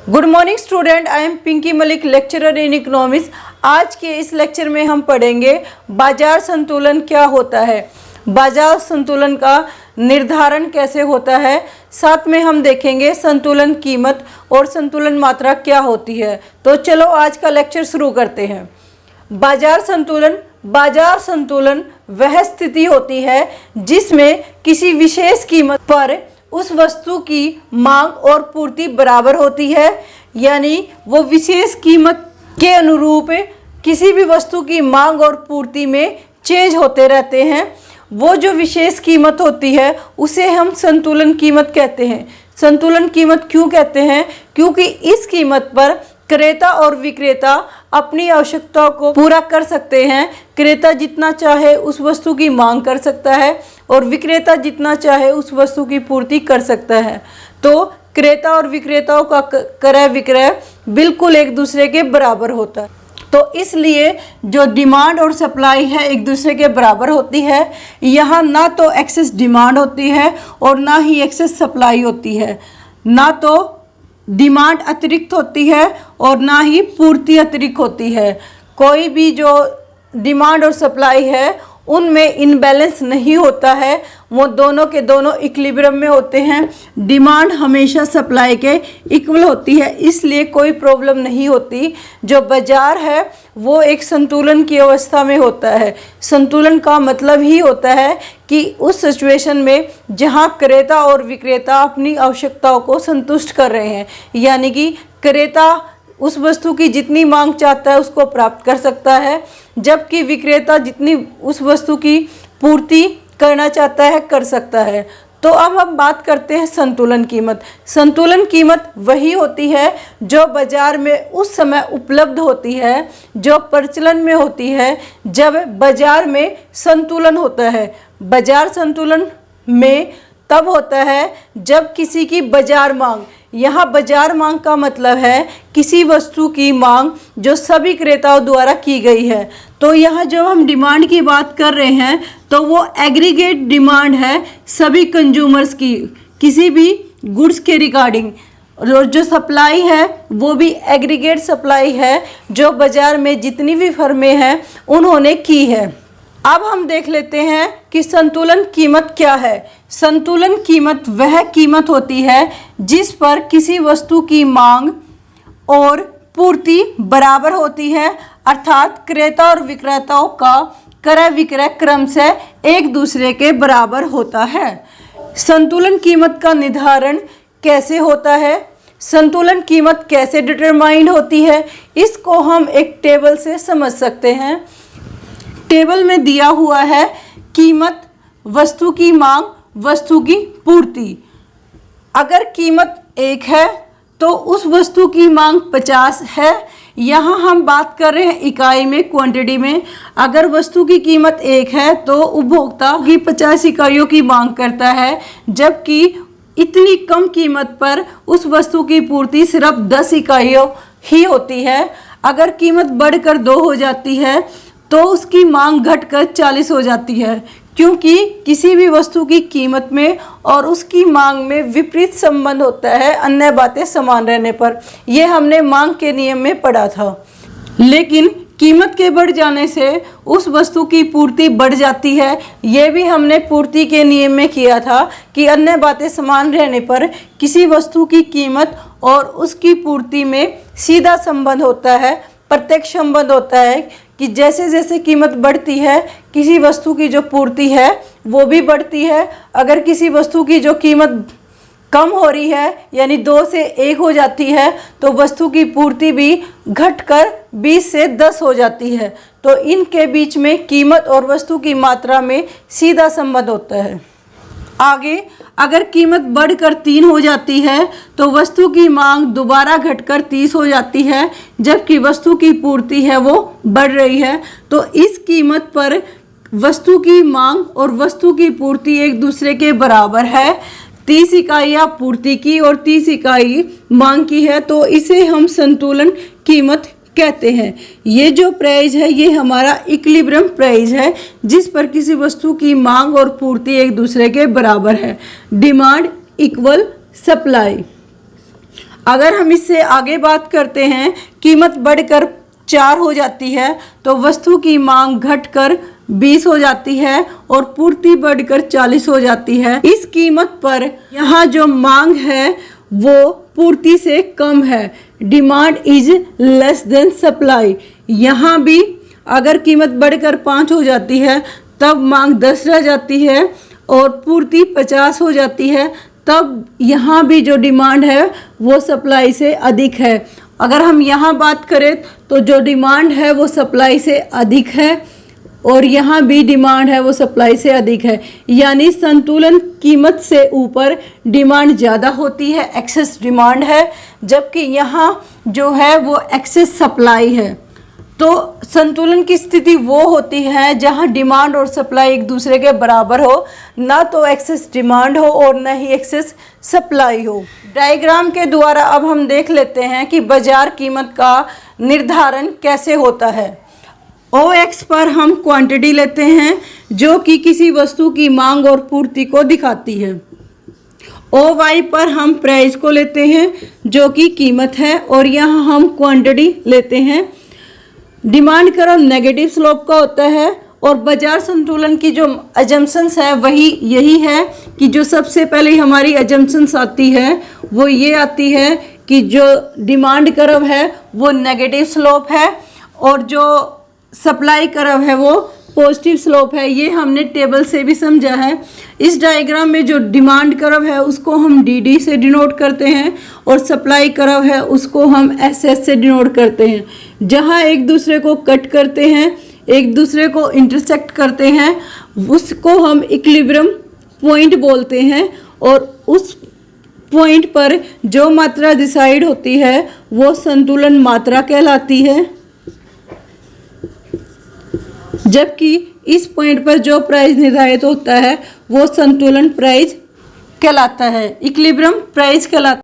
Good morning student, I am Pinki Malik, lecturer in economics. आज के इस लेक्चर में हम पढ़ेंगे बाजार संतुलन क्या होता है, बाजार संतुलन का निर्धारण कैसे होता है, साथ में हम देखेंगे संतुलन कीमत और संतुलन मात्रा क्या होती है। तो चलो आज का लेक्चर शुरू करते हैं। बाजार संतुलन वह स्थिति होती है जिसमें किसी विशेष कीमत पर उस वस्तु की मांग और पूर्ति बराबर होती है, यानी वो विशेष कीमत के अनुरूप किसी भी वस्तु की मांग और पूर्ति में चेंज होते रहते हैं। वो जो विशेष कीमत होती है उसे हम संतुलन कीमत कहते हैं। संतुलन कीमत क्यों कहते हैं? क्योंकि इस कीमत पर क्रेता और विक्रेता अपनी आवश्यकताओं को पूरा कर सकते हैं। क्रेता जितना चाहे उस वस्तु की मांग कर सकता है और विक्रेता जितना चाहे उस वस्तु की पूर्ति कर सकता है। तो क्रेता और विक्रेताओं का क्रय विक्रय बिल्कुल एक दूसरे के बराबर होता है। तो इसलिए जो डिमांड और सप्लाई है एक दूसरे के बराबर होती है। यहाँ ना तो एक्सेस डिमांड होती है और ना ही एक्सेस सप्लाई होती है, ना तो डिमांड अतिरिक्त होती है और ना ही पूर्ति अतिरिक्त होती है। कोई भी जो डिमांड और सप्लाई है उनमें इनबैलेंस नहीं होता है, वो दोनों के दोनों इक्विलिब्रियम में होते हैं। डिमांड हमेशा सप्लाई के इक्वल होती है, इसलिए कोई प्रॉब्लम नहीं होती। जो बाजार है वो एक संतुलन की अवस्था में होता है। संतुलन का मतलब ही होता है कि उस सिचुएशन में जहां क्रेता और विक्रेता अपनी आवश्यकताओं को संतुष्ट कर रहे हैं, यानी कि क्रेता उस वस्तु की जितनी मांग चाहता है उसको प्राप्त कर सकता है, जबकि विक्रेता जितनी उस वस्तु की पूर्ति करना चाहता है कर सकता है। तो अब हम बात करते हैं संतुलन कीमत। संतुलन कीमत वही होती है जो बाजार में उस समय उपलब्ध होती है, जो प्रचलन में होती है जब बाजार में संतुलन होता है। बाजार संतुलन में तब होता है जब किसी की बाजार मांग, यहाँ बाजार मांग का मतलब है किसी वस्तु की मांग जो सभी क्रेताओं द्वारा की गई है। तो यहाँ जब हम डिमांड की बात कर रहे हैं तो वो एग्रीगेट डिमांड है सभी कंज्यूमर्स की, किसी भी गुड्स के रिगार्डिंग। और जो सप्लाई है वो भी एग्रीगेट सप्लाई है जो बाजार में जितनी भी फर्में हैं उन्होंने की है। अब हम देख लेते हैं कि संतुलन कीमत क्या है। संतुलन कीमत वह कीमत होती है जिस पर किसी वस्तु की मांग और पूर्ति बराबर होती है, अर्थात क्रेता और विक्रेताओं का क्रय विक्रय क्रम से एक दूसरे के बराबर होता है। संतुलन कीमत का निर्धारण कैसे होता है, संतुलन कीमत कैसे डिटरमाइन होती है, इसको हम एक टेबल से समझ सकते हैं। टेबल में दिया हुआ है कीमत, वस्तु की मांग, वस्तु की पूर्ति। अगर कीमत 1 है तो उस वस्तु की मांग 50 है। यहाँ हम बात कर रहे हैं इकाई में, क्वांटिटी में। अगर वस्तु की कीमत 1 है तो उपभोक्ता की 50 इकाइयों की मांग करता है, जबकि इतनी कम कीमत पर उस वस्तु की पूर्ति सिर्फ 10 इकाइयों ही होती है। अगर कीमत बढ़कर 2 हो जाती है तो उसकी मांग घटकर 40 हो जाती है, क्योंकि किसी भी वस्तु की कीमत में और उसकी मांग में विपरीत संबंध होता है अन्य बातें समान रहने पर। यह हमने मांग के नियम में पढ़ा था। लेकिन कीमत के बढ़ जाने से उस वस्तु की पूर्ति बढ़ जाती है। यह भी हमने पूर्ति के नियम में किया था कि अन्य बातें समान रहने पर किसी वस्तु की कीमत और उसकी पूर्ति में सीधा संबंध होता है, प्रत्यक्ष संबंध होता है कि जैसे जैसे कीमत बढ़ती है किसी वस्तु की जो पूर्ति है वो भी बढ़ती है। अगर किसी वस्तु की जो कीमत कम हो रही है, यानी 2 से 1 हो जाती है, तो वस्तु की पूर्ति भी घटकर 20 से 10 हो जाती है। तो इनके बीच में कीमत और वस्तु की मात्रा में सीधा संबंध होता है। आगे अगर कीमत बढ़कर 3 हो जाती है तो वस्तु की मांग दोबारा घटकर 30 हो जाती है, जबकि वस्तु की पूर्ति है वो बढ़ रही है। तो इस कीमत पर वस्तु की मांग और वस्तु की पूर्ति एक दूसरे के बराबर है। 30 इकाइयाँ पूर्ति की और 30 इकाई मांग की है, तो इसे हम संतुलन कीमत कहते हैं। ये जो प्राइस है ये हमारा इक्विलिब्रियम प्राइस है, जिस पर किसी वस्तु की मांग और पूर्ति एक दूसरे के बराबर है। Demand equal supply. अगर हम इससे आगे बात करते हैं, कीमत बढ़कर 4 हो जाती है तो वस्तु की मांग घटकर 20 हो जाती है और पूर्ति बढ़कर 40 हो जाती है। इस कीमत पर यहाँ जो मांग है वो पूर्ति से कम है। Demand is less than supply. यहाँ भी अगर कीमत बढ़कर 5 हो जाती है तब मांग 10 रह जाती है और पूर्ति 50 हो जाती है, तब यहाँ भी जो डिमांड है वो सप्लाई से अधिक है। अगर हम यहाँ बात करें तो जो डिमांड है वो सप्लाई से अधिक है और यहाँ भी डिमांड है वो सप्लाई से अधिक है, यानी संतुलन कीमत से ऊपर डिमांड ज़्यादा होती है, एक्सेस डिमांड है, जबकि यहाँ जो है वो एक्सेस सप्लाई है। तो संतुलन की स्थिति वो होती है जहाँ डिमांड और सप्लाई एक दूसरे के बराबर हो, ना तो एक्सेस डिमांड हो और न ही एक्सेस सप्लाई हो। डायग्राम के द्वारा अब हम देख लेते हैं कि बाजार कीमत का निर्धारण कैसे होता है। OX पर हम क्वांटिटी लेते हैं जो कि किसी वस्तु की मांग और पूर्ति को दिखाती है। OY पर हम प्राइस को लेते हैं जो कि कीमत है और यहाँ हम क्वांटिटी लेते हैं। डिमांड कर्व नेगेटिव स्लोप का होता है और बाजार संतुलन की जो अजम्पशंस है वही यही है कि जो सबसे पहले हमारी अजम्पशंस आती है वो ये आती है कि जो डिमांड कर्व है वो नेगेटिव स्लोप है और जो सप्लाई कर्व है वो पॉजिटिव स्लोप है। ये हमने टेबल से भी समझा है। इस डायग्राम में जो डिमांड कर्व है उसको हम DD से डिनोट करते हैं और सप्लाई कर्व है उसको हम SS से डिनोट करते हैं। जहाँ एक दूसरे को कट करते हैं, एक दूसरे को इंटरसेक्ट करते हैं, उसको हम इक्विलिब्रियम पॉइंट बोलते हैं और उस पॉइंट पर जो मात्रा डिसाइड होती है वो संतुलन मात्रा कहलाती है, जबकि इस पॉइंट पर जो प्राइस निर्धारित होता है वो संतुलन प्राइस कहलाता है, इक्विलिब्रियम प्राइस कहलाता है।